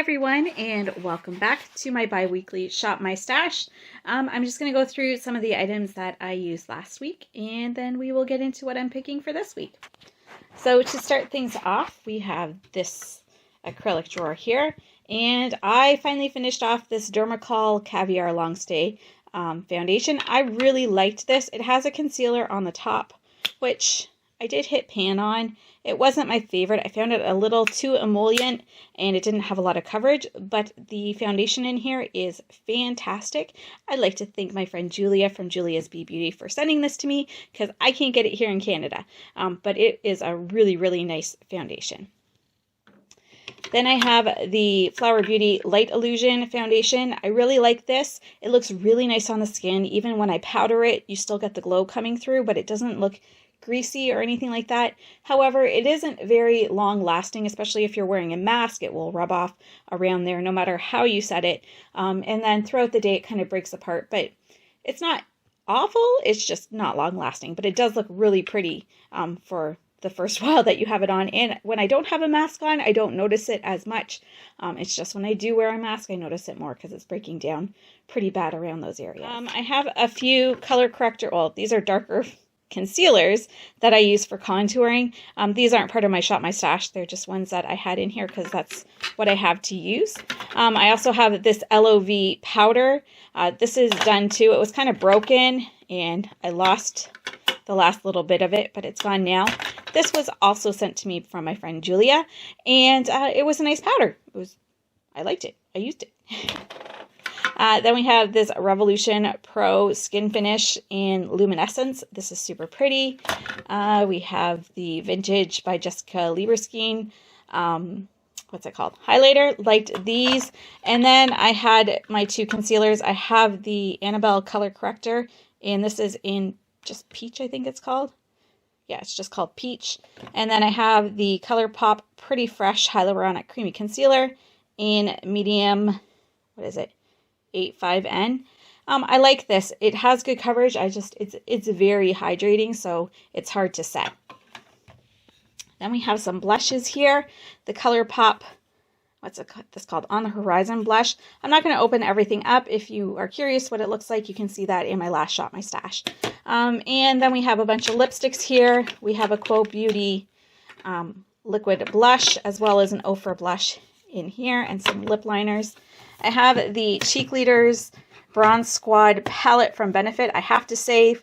everyone, and welcome back to my bi-weekly Shop My Stash. I'm just going to go through some of the items that I used last week, and then we will get into what I'm picking for this week. So to start things off, we have this acrylic drawer here, and I finally finished off this Dermacol Caviar Longstay foundation. I really liked this. It has a concealer on the top, which I did hit pan on. It wasn't my favorite. I found it a little too emollient and it didn't have a lot of coverage, but the foundation in here is fantastic. I'd like to thank my friend Julia from Julia's Bee Beauty for sending this to me because I can't get it here in Canada, but it is a really, really nice foundation. Then I have the Flower Beauty Light Illusion foundation. I really like this. It looks really nice on the skin. Even when I powder it, you still get the glow coming through, but it doesn't look greasy or anything like that. However, it isn't very long lasting, especially if you're wearing a mask. It will rub off around there no matter how you set it. And then throughout the day, it kind of breaks apart, but it's not awful. It's just not long lasting, but it does look really pretty for the first while that you have it on. And when I don't have a mask on, I don't notice it as much. It's just when I do wear a mask, I notice it more because it's breaking down pretty bad around those areas. I have a few color corrector, well, these are darker concealers that I use for contouring. These aren't part of my Shop My Stash. They're just ones that I had in here because that's what I have to use. I also have this LOV powder. This is done too. It was kind of broken and I lost the last little bit of it, but it's gone now. This was also sent to me from my friend Julia, and it was a nice powder. I liked it. I used it. Then we have this Revolution Pro Skin Finish in Luminescence. This is super pretty. We have the Vintage by Jessica Lieberstein. What's it called? Highlighter. Liked these. And then I had my two concealers. I have the Annabelle Color Corrector, and this is in just Peach, I think it's called. Yeah, it's just called Peach. And then I have the ColourPop Pretty Fresh Hyaluronic Creamy Concealer in medium, what is it? 85N. I like this. It has good coverage. It's very hydrating, so it's hard to set. Then we have some blushes here. The ColourPop, what's this called? On the Horizon blush. I'm not going to open everything up. If you are curious what it looks like, you can see that in my last Shop My Stash. And then we have a bunch of lipsticks here. We have a Quo Beauty liquid blush as well as an Ofra blush in here and some lip liners. I have the Cheekleaders Bronze Squad palette from Benefit. I have to say,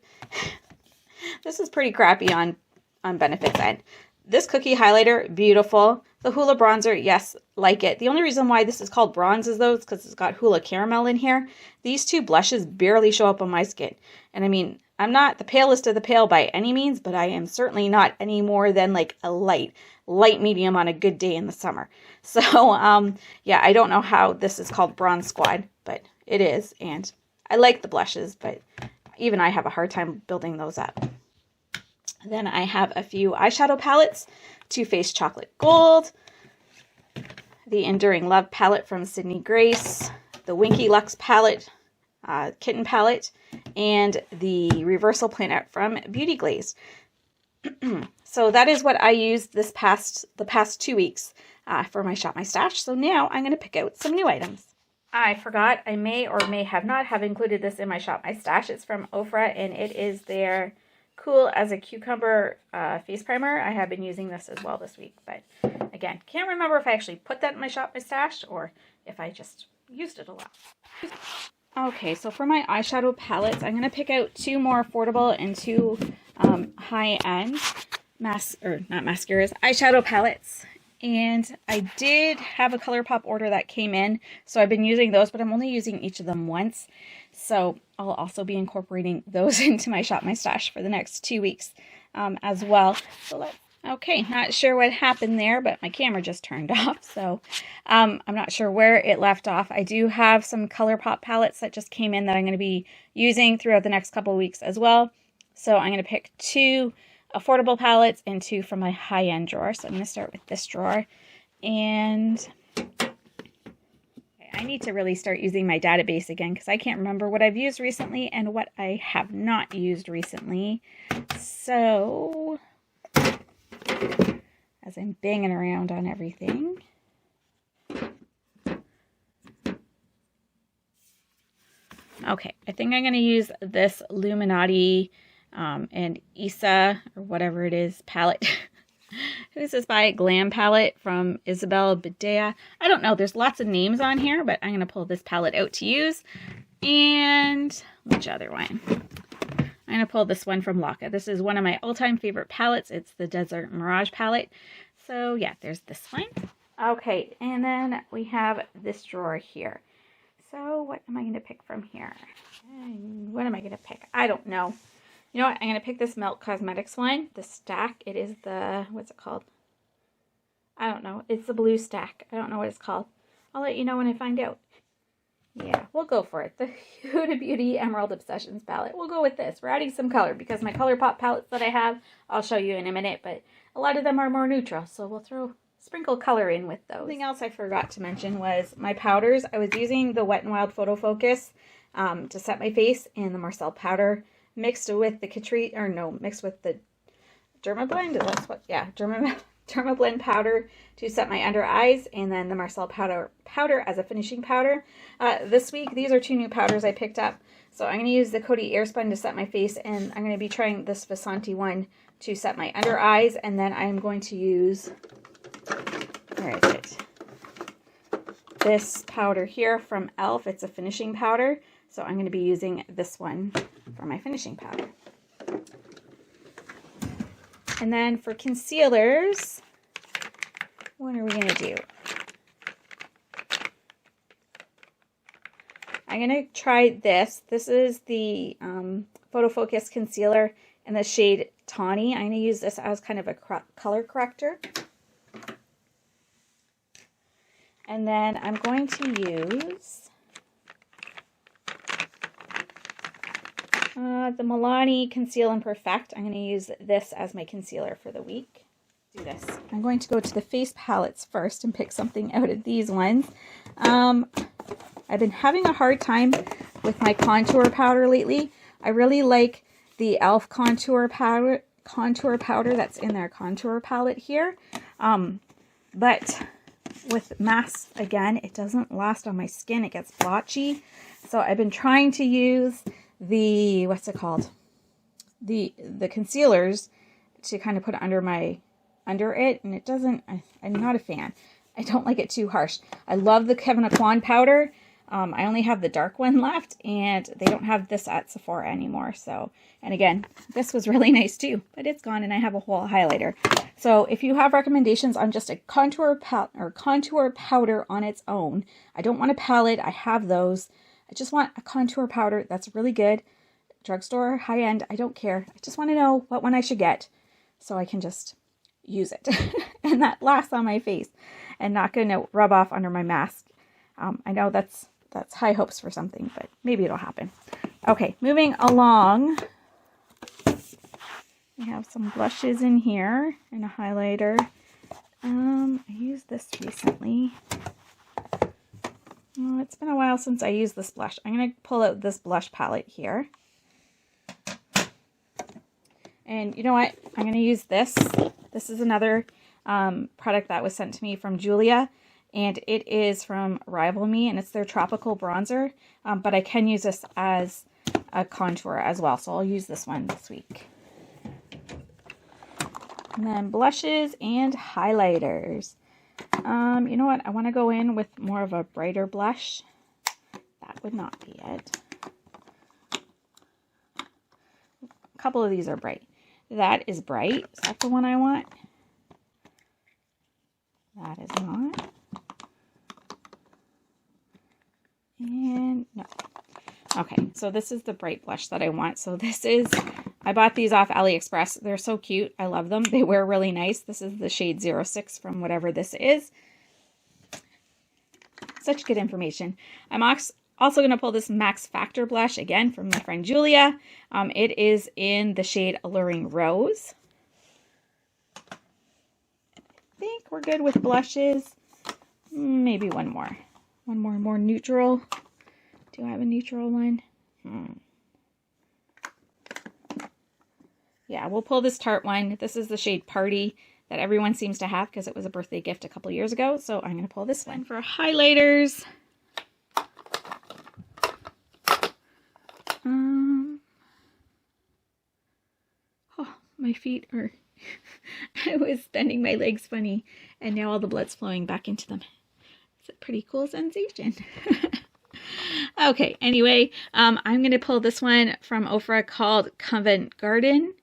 this is pretty crappy on Benefit's end. This cookie highlighter, beautiful. The Hula bronzer, yes, like it. The only reason why this is called bronze is though, it's because it's got Hula caramel in here. These two blushes barely show up on my skin. And I mean, I'm not the palest of the pale by any means, but I am certainly not any more than like a light medium on a good day in the summer. So, yeah, I don't know how this is called Bronze Squad, but it is. And I like the blushes, but even I have a hard time building those up. Then I have a few eyeshadow palettes. Too Faced Chocolate Gold, the Enduring Love palette from Sydney Grace, the Winky Luxe palette, Kitten palette, and the Reversal Planet from Beauty Glazed. So that is what I used the past 2 weeks for my Shop My Stash. So now I'm going to pick out some new items. I forgot, I may or may have not have included this in my Shop My Stash. It's from Ofra, and it is their Cool as a Cucumber face primer. I have been using this as well this week, but again, can't remember if I actually put that in my Shop My Stash or if I just used it a lot. Okay, so for my eyeshadow palettes, I'm going to pick out two more affordable and two high-end eyeshadow palettes. And I did have a ColourPop order that came in, so I've been using those, but I'm only using each of them once. So I'll also be incorporating those into my Shop My Stash for the next 2 weeks as well. So okay, not sure what happened there, but my camera just turned off, so I'm not sure where it left off. I do have some ColourPop palettes that just came in that I'm going to be using throughout the next couple of weeks as well. So I'm going to pick two affordable palettes and two from my high-end drawer. So I'm going to start with this drawer. And I need to really start using my database again because I can't remember what I've used recently and what I have not used recently. So as I'm banging around on everything, Okay, I think I'm going to use this Illuminati and Isa, or whatever it is, palette. Who's this by? Glam palette from Isabel Bidea. I don't know. There's lots of names on here, but I'm going to pull this palette out to use. And which other one? I'm going to pull this one from Laqa. This is one of my all-time favorite palettes. It's the Desert Mirage palette. So yeah, there's this one. Okay, and then we have this drawer here. So what am I going to pick from here? What am I going to pick? I don't know. You know what? I'm going to pick this Milk Cosmetics one. The stack. It is the, what's it called? I don't know. It's the blue stack. I don't know what it's called. I'll let you know when I find out. Yeah, we'll go for it. The Huda Beauty Emerald Obsessions palette. We'll go with this. We're adding some color because my ColourPop palettes that I have, I'll show you in a minute, but a lot of them are more neutral, so we'll sprinkle color in with those. Something else I forgot to mention was my powders. I was using the Wet n Wild Photo Focus to set my face, and the Marcel powder mixed with the mixed with the Dermablend. That's what, yeah, Dermablend powder to set my under eyes, and then the Marcel powder as a finishing powder. This week, these are two new powders I picked up. So I'm going to use the Cody Airspun to set my face, and I'm going to be trying this Visanti one to set my under eyes, and then I'm going to use, where is it? This powder here from e.l.f. It's a finishing powder, so I'm going to be using this one for my finishing powder. And then for concealers, what are we going to do? I'm going to try this. This is the Photo Focus Concealer in the shade Tawny. I'm going to use this as kind of a color corrector. And then I'm going to use the Milani Conceal and Perfect. I'm going to use this as my concealer for the week. Do this. I'm going to go to the face palettes first and pick something out of these ones. I've been having a hard time with my contour powder lately. I really like the e.l.f. contour powder that's in their contour palette here. But with masks, again, it doesn't last on my skin. It gets blotchy. So I've been trying to use the, what's it called? The concealers to kind of put under it, and it doesn't, I'm not a fan. I don't like it too harsh. I love the Kevin Aucoin powder. I only have the dark one left, and they don't have this at Sephora anymore. So, and again, this was really nice too, but it's gone, and I have a whole highlighter. So if you have recommendations on just a contour powder on its own, I don't want a palette. I have those. I just want a contour powder that's really good. Drugstore, high end, I don't care. I just want to know what one I should get so I can just use it and that lasts on my face and not going to rub off under my mask. I know that's high hopes for something, but maybe it'll happen. Okay, moving along. We have some blushes in here and a highlighter. I used this recently. Oh, it's been a while since I used this blush. I'm going to pull out this blush palette here. And you know what? I'm going to use this. This is another product that was sent to me from Julia. And it is from Rival Me, and it's their Tropical Bronzer. But I can use this as a contour as well. So I'll use this one this week. And then blushes and highlighters. You know what? I want to go in with more of a brighter blush. That would not be it. A couple of these are bright. That is bright. Is that the one I want? That is not. And no. Okay, so this is the bright blush that I want. So this is, I bought these off AliExpress. They're so cute. I love them. They wear really nice. This is the shade 06 from whatever this is. Such good information. I'm also going to pull this Max Factor blush, again, from my friend Julia. It is in the shade Alluring Rose. I think we're good with blushes. Maybe one more. One more neutral. Do I have a neutral one? Yeah, we'll pull this Tarte one. This is the shade Party that everyone seems to have because it was a birthday gift a couple years ago. So I'm going to pull this one. For highlighters, my feet are, I was bending my legs funny, and now all the blood's flowing back into them. It's a pretty cool sensation. Okay, anyway, I'm going to pull this one from Ofra called Covent Garden.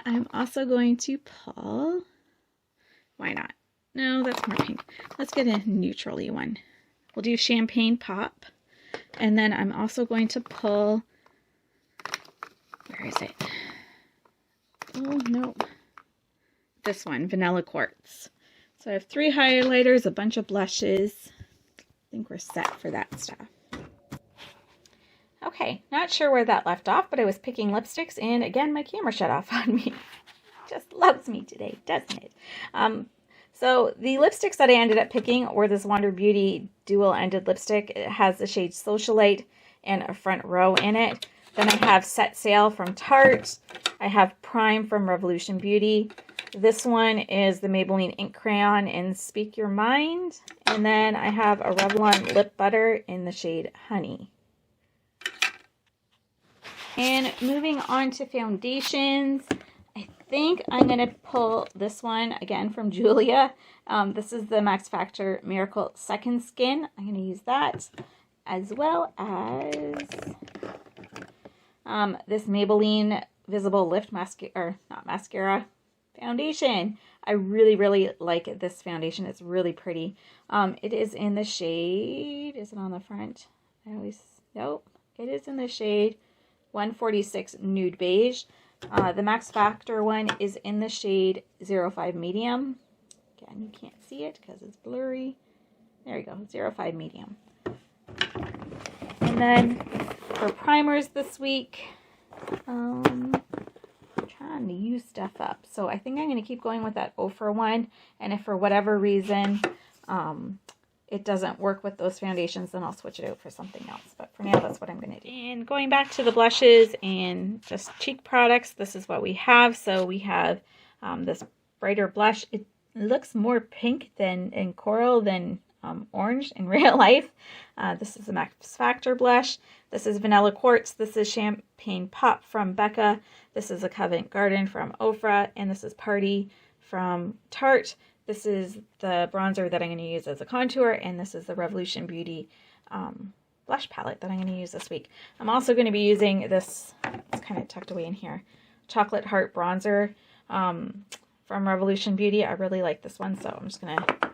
I'm also going to pull, why not? No, that's more pink. Let's get a neutrally one. We'll do Champagne Pop. And then I'm also going to pull, where is it? Oh, no. This one, Vanilla Quartz. So I have 3 highlighters, a bunch of blushes. I think we're set for that stuff. Okay, not sure where that left off, but I was picking lipsticks, and again, my camera shut off on me. Just loves me today, doesn't it? So the lipsticks that I ended up picking were this Wander Beauty dual-ended lipstick. It has the shade Socialite and a front row in it. Then I have Set Sail from Tarte. I have Prime from Revolution Beauty. This one is the Maybelline Ink Crayon in Speak Your Mind. And then I have a Revlon Lip Butter in the shade Honey. And moving on to foundations, I think I'm going to pull this one again from Julia. This is the Max Factor Miracle Second Skin. I'm going to use that, as well as this Maybelline Visible Lift Mascara, or not mascara, foundation. I really, really like this foundation. It's really pretty. It is in the shade, is it on the front? Nope. It is in the shade 146 Nude Beige. The Max Factor one is in the shade 05 Medium. Again, you can't see it because it's blurry. There you go, 05 Medium. And then for primers this week, I'm trying to use stuff up. So I think I'm going to keep going with that Ofra one. And if for whatever reason it doesn't work with those foundations, then I'll switch it out for something else. But for now, that's what I'm going to do. And going back to the blushes and just cheek products, this is what we have. So we have this brighter blush. It looks more pink and coral than orange in real life. This is the Max Factor blush. This is Vanilla Quartz. This is Champagne Pop from Becca. This is a Covent Garden from Ofra. And this is Party from Tarte. This is the bronzer that I'm going to use as a contour, and this is the Revolution Beauty blush palette that I'm going to use this week. I'm also going to be using this, it's kind of tucked away in here, Chocolate Heart bronzer from Revolution Beauty. I really like this one, so I'm just going to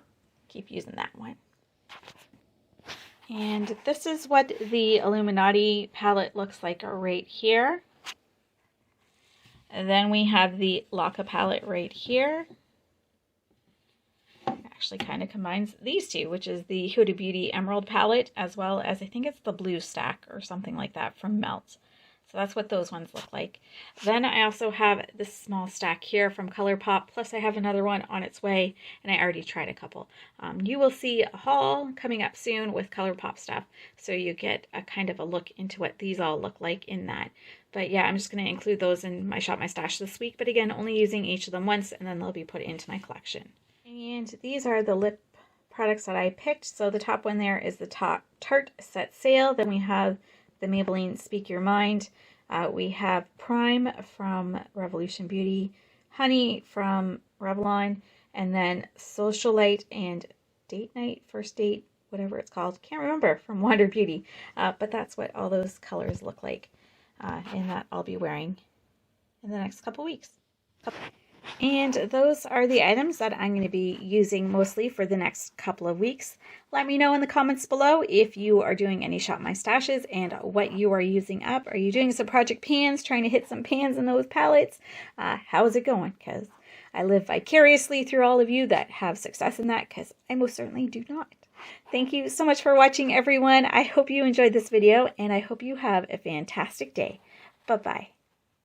keep using that one. And this is what the Illuminati palette looks like right here. And then we have the Laqa palette right here. Actually kind of combines these two, which is the Huda Beauty Emerald palette, as well as I think it's the Blue Stack or something like that from Melt. So that's what those ones look like. Then I also have this small stack here from ColourPop, plus I have another one on its way, and I already tried a couple. You will see a haul coming up soon with ColourPop stuff, so you get a kind of a look into what these all look like in that. But yeah, I'm just going to include those in my Shop My Stash this week, but again, only using each of them once, and then they'll be put into my collection. And these are the lip products that I picked. So the top one there is the Tarte Set Sail. Then we have the Maybelline Speak Your Mind. We have Prime from Revolution Beauty, Honey from Revlon, and then Socialite and Date Night, First Date, whatever it's called. Can't remember, from Wander Beauty. But that's what all those colors look like. And that I'll be wearing in the next couple weeks. And those are the items that I'm going to be using mostly for the next couple of weeks. Let me know in the comments below if you are doing any Shop My Stashes and what you are using up. Are you doing some project pans, trying to hit some pans in those palettes? How is it going? Because I live vicariously through all of you that have success in that, because I most certainly do not. Thank you so much for watching, everyone. I hope you enjoyed this video, and I hope you have a fantastic day. Bye-bye.